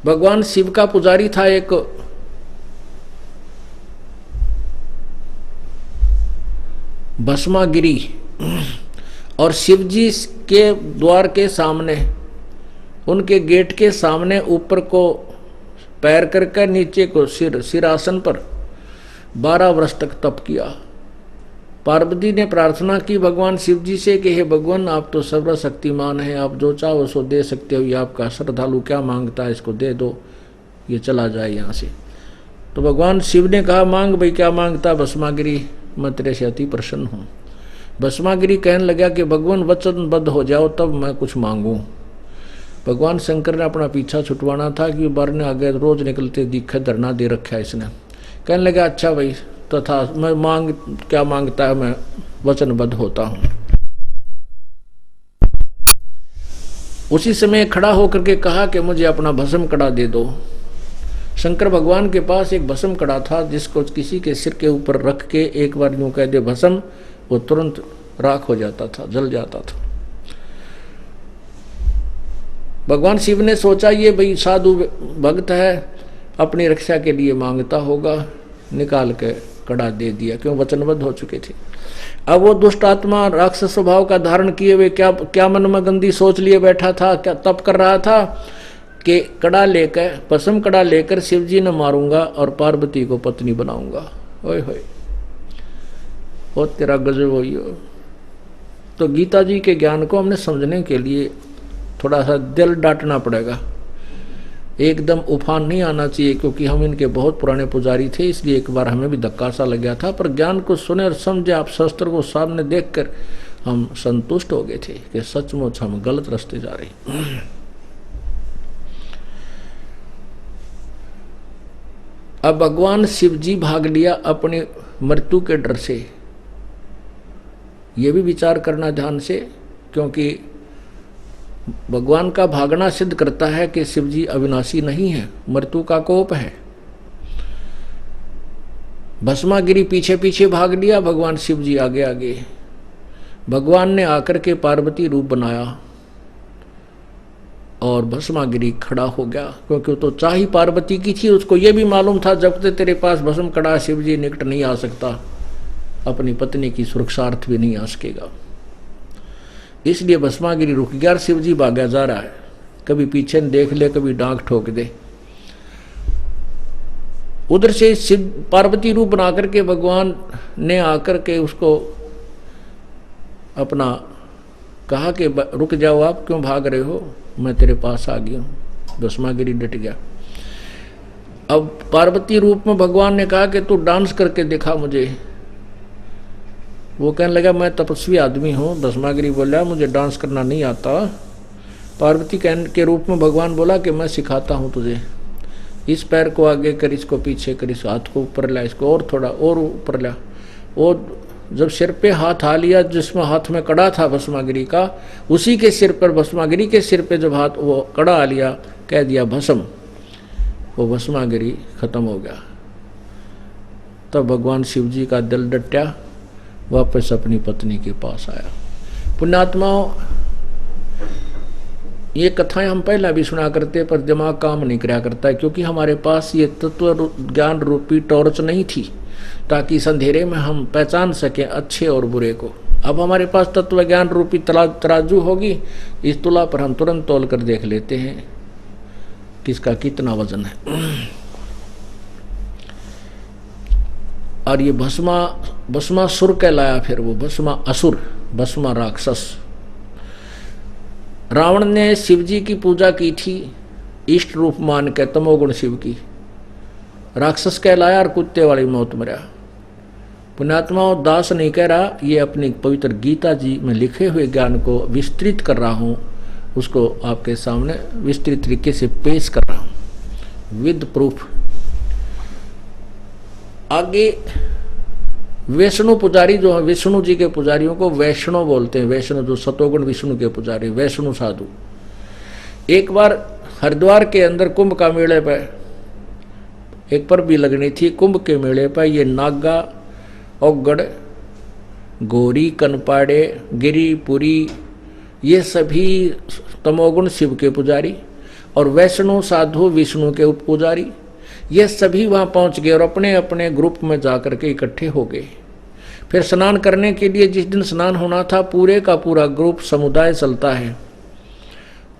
भगवान शिव का पुजारी था एक भस्मागिरी, और शिव जी के द्वार के सामने, उनके गेट के सामने ऊपर को पैर करके नीचे को सिरासन पर 12 वर्ष तक तप किया। पार्वती ने प्रार्थना की भगवान शिव जी से कि हे भगवान, आप तो सर्वशक्तिमान हैं, आप जो चाहो सो दे सकते हो, ये आपका श्रद्धालु क्या मांगता है इसको दे दो, ये चला जाए यहाँ से। तो भगवान शिव ने कहा मांग भाई, क्या मांगता भस्मागिरी, मैं तेरे से अति प्रसन्न हूँ। भस्मागिरी कहने लगा कि भगवान वचनबद्ध हो जाओ तब मैं कुछ मांगूँ। भगवान शंकर ने अपना पीछा छुटवाना था कि बारने आगे रोज निकलते दिखे, धरना दे रखा है इसने। कहने लगा अच्छा भाई तथा मैं मांग क्या मांगता है, मैं वचनबद्ध होता हूँ। उसी समय खड़ा होकर के कहा कि मुझे अपना भस्म कड़ा दे दो। शंकर भगवान के पास एक भस्म कड़ा था जिसको किसी के सिर के ऊपर रख के एक बार यूं कह दे भस्म, वो तुरंत राख हो जाता था, जल जाता था। भगवान शिव ने सोचा ये भाई साधु भक्त है, अपनी रक्षा के लिए मांगता होगा, निकाल के कड़ा दे दिया, क्यों वचनबद्ध हो चुके थे। अब वो दुष्ट आत्मा राक्षस स्वभाव का धारण किए हुए क्या मन में गंदी सोच लिए बैठा था, क्या तप कर रहा था कि कड़ा लेकर, भस्म कड़ा लेकर शिव जी ने मारूंगा और पार्वती को पत्नी बनाऊंगा। ओए होए, ओ तेरा गजब हो। तो गीता जी के ज्ञान को हमने समझने के लिए थोड़ा सा दिल डांटना पड़ेगा, एकदम उफान नहीं आना चाहिए, क्योंकि हम इनके बहुत पुराने पुजारी थे, इसलिए एक बार हमें भी धक्का सा लग गया था। पर ज्ञान को सुने और समझे, आप शास्त्र को सामने देखकर हम संतुष्ट हो गए थे कि सचमुच हम गलत रास्ते जा रहे। अब भगवान शिव जी भाग लिया अपनी मृत्यु के डर से। ये भी विचार करना ध्यान से, क्योंकि भगवान का भागना सिद्ध करता है कि शिव जी अविनाशी नहीं है, मृत्यु का कोप है। भस्मागिरी पीछे पीछे भाग लिया, भगवान शिव जी आगे आगे। भगवान ने आकर के पार्वती रूप बनाया और भस्मागिरी खड़ा हो गया, क्योंकि तो चाही पार्वती की थी। उसको यह भी मालूम था जब तक तेरे पास भस्म कड़ा शिव जी निकट नहीं आ सकता, अपनी पत्नी की सुरक्षार्थ भी नहीं आ सकेगा। इसलिए भस्मागिरी रुक गया और शिव जी भागा जा रहा है, कभी पीछे देख ले, कभी डांक ठोक दे। उधर से शिव पार्वती रूप बना करके भगवान ने आकर के उसको अपना कहा कि रुक जाओ, आप क्यों भाग रहे हो, मैं तेरे पास आ गया हूं। भस्मागिरी डट गया। अब पार्वती रूप में भगवान ने कहा कि तू डांस करके दिखा मुझे। वो कहने लगा मैं तपस्वी आदमी हूँ। भस्मागिरी बोला मुझे डांस करना नहीं आता। पार्वती के रूप में भगवान बोला कि मैं सिखाता हूँ तुझे, इस पैर को आगे कर, इसको पीछे कर, इस हाथ को ऊपर ला, इसको और थोड़ा और ऊपर ला। वो जब सिर पे हाथ आ लिया, जिसमें हाथ में कड़ा था भस्मागिरी का, उसी के सिर पर, भस्मागिरी के सिर पे जब हाथ वो कड़ा आ लिया, कह दिया भस्म, वो भस्मागिरी खत्म हो गया। तब भगवान शिव जी का दिल डटा, वापस अपनी पत्नी के पास आया। पुण्यात्माओं, ये कथाएं हम पहला भी सुना करते, पर दिमाग काम नहीं कराया करता है, क्योंकि हमारे पास ये तत्व ज्ञान रूपी टॉर्च नहीं थी, ताकि इस अंधेरे में हम पहचान सकें अच्छे और बुरे को। अब हमारे पास तत्व ज्ञान रूपी तराजू होगी, इस तुला पर हम तुरंत तोल कर देख लेते हैं किसका कितना वजन है। और ये भस्मासुर कहलाया, फिर वो भस्मा असुर, भस्मा राक्षस। रावण ने शिव जी की पूजा की थी इष्ट रूप मान के, तमोगुण शिव की। राक्षस कहलाया और कुत्ते वाली मौत मरा। पुण्यात्माओं, दास नहीं कह रहा, ये अपनी पवित्र गीता जी में लिखे हुए ज्ञान को विस्तृत कर रहा हूँ, उसको आपके सामने विस्तृत तरीके से पेश कर रहा हूँ विद प्रूफ। आगे वैष्णु पुजारी जो है, विष्णु जी के पुजारियों को वैष्णव बोलते हैं। वैष्णव जो सतोगुण विष्णु के पुजारी, वैष्णु साधु। एक बार हरिद्वार के अंदर कुंभ का मेले पर एक पर भी लगनी थी। कुंभ के मेले पर ये नागा, औगड़, गौरी, कनपाड़े, गिरी, पुरी, ये सभी तमोगुण शिव के पुजारी, और वैष्णव साधु विष्णु के उप पुजारी, ये सभी वहाँ पहुँच गए और अपने अपने ग्रुप में जाकर के इकट्ठे हो गए। फिर स्नान करने के लिए जिस दिन स्नान होना था, पूरे का पूरा ग्रुप समुदाय चलता है।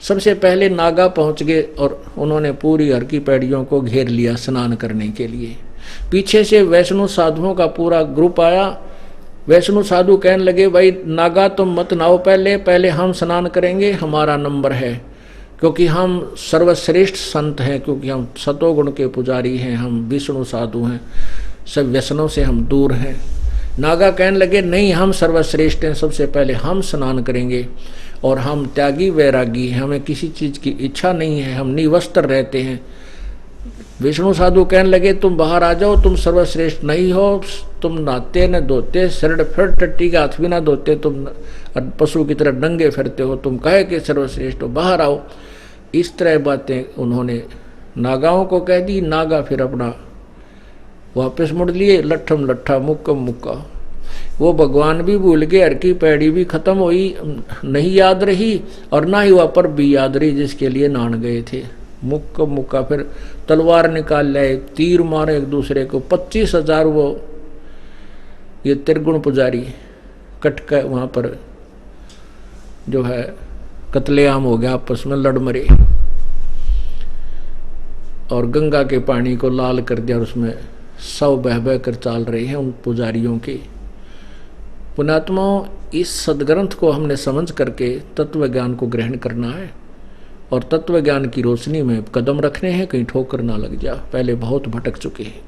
सबसे पहले नागा पहुँच गए और उन्होंने पूरी हर की पैड़ियों को घेर लिया स्नान करने के लिए। पीछे से वैष्णव साधुओं का पूरा ग्रुप आया। वैष्णव साधु कहने लगे, भाई नागा तुम मत नाओ, पहले हम स्नान करेंगे, हमारा नंबर है, क्योंकि हम सर्वश्रेष्ठ संत हैं, क्योंकि हम सतोगुण के पुजारी हैं, हम विष्णु साधु हैं, सब व्यसनों से हम दूर हैं। नागा कहने लगे, नहीं हम सर्वश्रेष्ठ हैं, सबसे पहले हम स्नान करेंगे और हम त्यागी वैरागी हैं, हमें किसी चीज़ की इच्छा नहीं है, हम निवस्त्र रहते हैं। विष्णु साधु कहने लगे, तुम बाहर आ जाओ, तुम सर्वश्रेष्ठ नहीं हो, तुम नहाते न धोते, शरण फिर टट्टी का हाथ भी ना धोते, तुम पशु की तरह नंगे फिरते हो, तुम कहे कि सर्वश्रेष्ठ हो, बाहर आओ। इस तरह बातें उन्होंने नागाओं को कह दी। नागा फिर अपना वापस मुड़ लिए, लट्ठम लट्ठा मुक्कम मुक्का। वो भगवान भी भूल गए, हर की पैड़ी भी खत्म हुई, नहीं याद रही, और ना ही वह पर भी याद रही जिसके लिए नान गए थे। मुक्का मुक्का फिर तलवार निकाल लाए, तीर मारे एक दूसरे को। 25,000 वो ये त्रिगुण पुजारी कट के वहाँ पर जो है कत्लेआम हो गया, आपस में लड़ मरे और गंगा के पानी को लाल कर दिया और उसमें सब बह बह कर चाल रहे हैं उन पुजारियों के। पुण्यात्माओं, इस सदग्रंथ को हमने समझ करके तत्व ज्ञान को ग्रहण करना है और तत्व ज्ञान की रोशनी में कदम रखने हैं, कहीं ठोकर ना लग जा। पहले बहुत भटक चुके हैं।